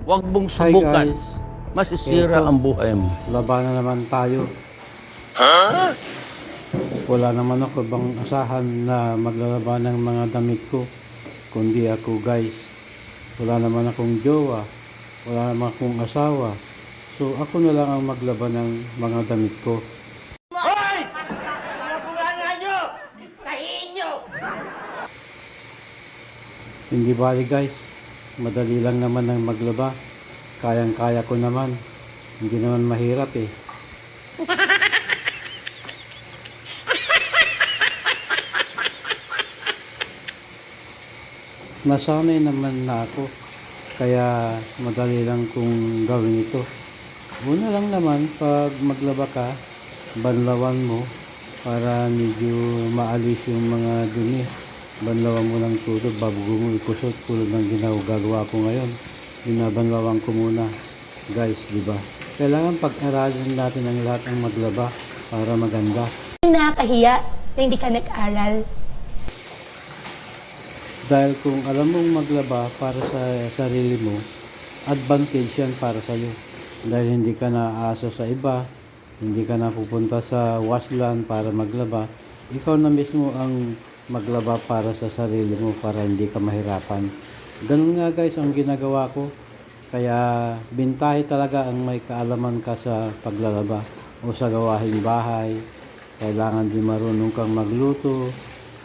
Huwag mong Hi subukan. guys, Masisira Eto. ang buhay mo. laban na naman tayo. Wala naman ako bang asahan na maglalaban ng mga damit ko, kundi ako guys. Wala naman akong jowa, wala naman akong asawa. So ako na lang ang maglaban ng mga damit ko. Hoy! Mga bunganga nyo! Tahiin nyo! Hindi bali guys, madali lang naman ang maglaba. Kayang-kaya ko naman. Hindi naman mahirap eh. Nasanay naman na ako, kaya madali lang kong gawin ito. Una lang naman, pag maglaba ka, banlawan mo para medyo maalis yung mga dumi. Banlawan mo ng todo bago mo ikusot, tulad ng ginagawa ko ngayon. Binabanlawan ko muna, guys, di ba? Kailangan pag-aralin natin ang lahat ng maglaba para maganda. Nakakahiya na hindi ka nag-aral. Dahil kung alam mong maglaba para sa sarili mo, advantage yan para sa iyo. Dahil hindi ka na aasa sa iba, hindi ka na pupunta sa washland para maglaba, ikaw na mismo ang maglaba para sa sarili mo para hindi ka mahirapan. Ganun nga guys ang ginagawa ko. Kaya bintahe talaga ang may kaalaman ka sa paglalaba o sa gawaing bahay. Kailangan din marunong kang magluto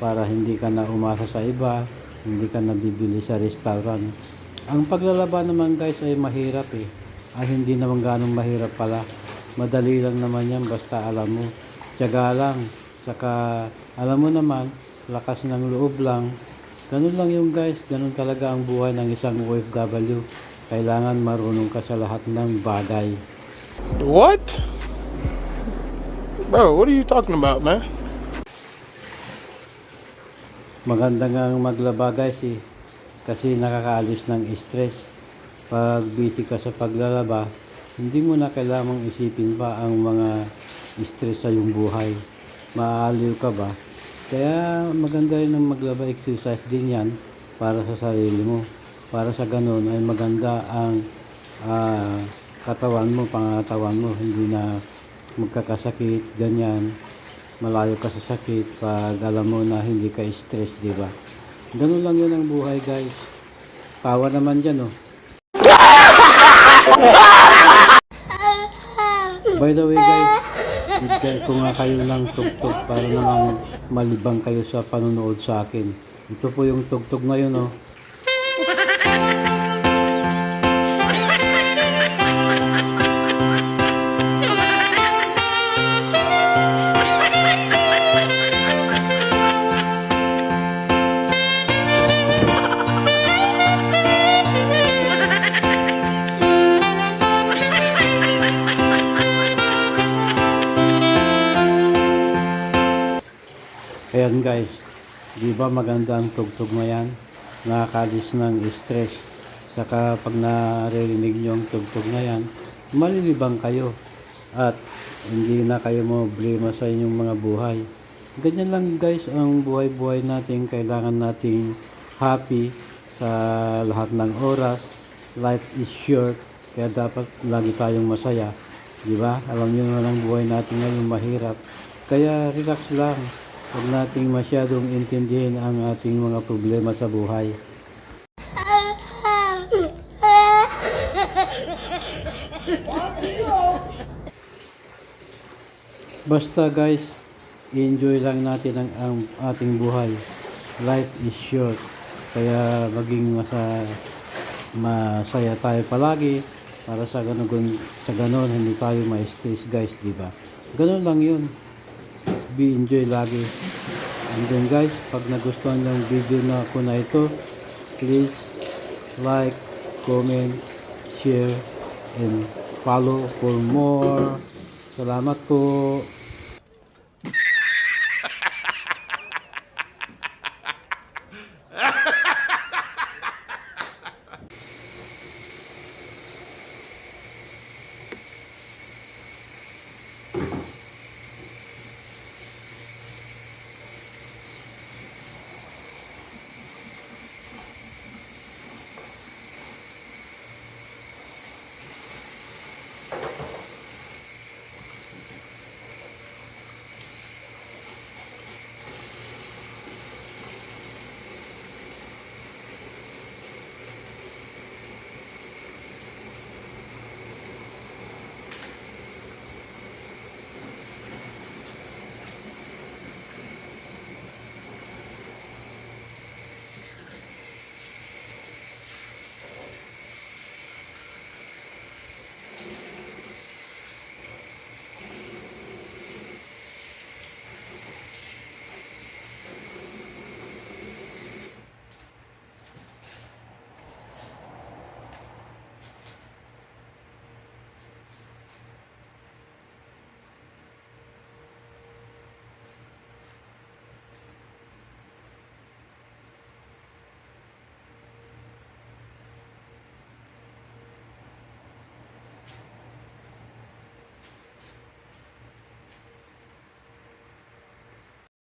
para hindi ka na umasa sa iba, hindi ka na bibili sa restaurant. Ang paglalaba naman guys ay mahirap eh. Ay hindi naman ganong mahirap pala. Madali lang naman yan basta alam mo. Tiyaga lang. Saka alam mo naman, lakas ng loob lang. Ganun lang yung guys. Ganun talaga ang buhay ng isang OFW. Kailangan marunong ka sa lahat ng bagay. What? Bro, what are you talking about, man? Maganda nga maglaba guys eh. Kasi nakakaalis ng stress. Pag busy ka sa paglalaba, hindi mo na kailangang isipin pa ang mga stress sa iyong buhay. Maaaliw ka ba? Kaya maganda rin ang maglaba, exercise din yan para sa sarili mo. Para sa ganun ay maganda ang katawan mo, pangatawan mo. Hindi na magkakasakit, ganyan. Malayo ka sa sakit pag alam mo na hindi ka stress, di ba? Ganun lang yun ang buhay guys. Tawa naman dyan oh. By the way guys, bigyan ko nga kayo ng tugtog para naman malibang kayo sa panonood sa akin. Ito po yung tugtog na yun oh. Ayan guys, di ba maganda ang tugtog na yan? Nakakalis ng stress. Saka pag naririnig nyo ang tugtog na yan, malilibang kayo. At hindi na kayo problema sa inyong mga buhay. Ganyan lang guys ang buhay-buhay natin. Kailangan nating happy sa lahat ng oras. Life is short, kaya dapat lagi tayong masaya. Di ba? Alam nyo naman ang buhay natin ngayon mahirap. Kaya relax lang. Huwag nating masyadong intindihin ang ating mga problema sa buhay. Basta guys, enjoy lang natin ang ating buhay. Life is short. Kaya maging masaya tayo palagi para sa ganun hindi tayo ma-stress guys, di ba? Ganun lang yun. Be enjoy lagi. And then guys, pag nagustuhan yung video na ko na ito, please like, comment, share, and follow for more. Salamat po.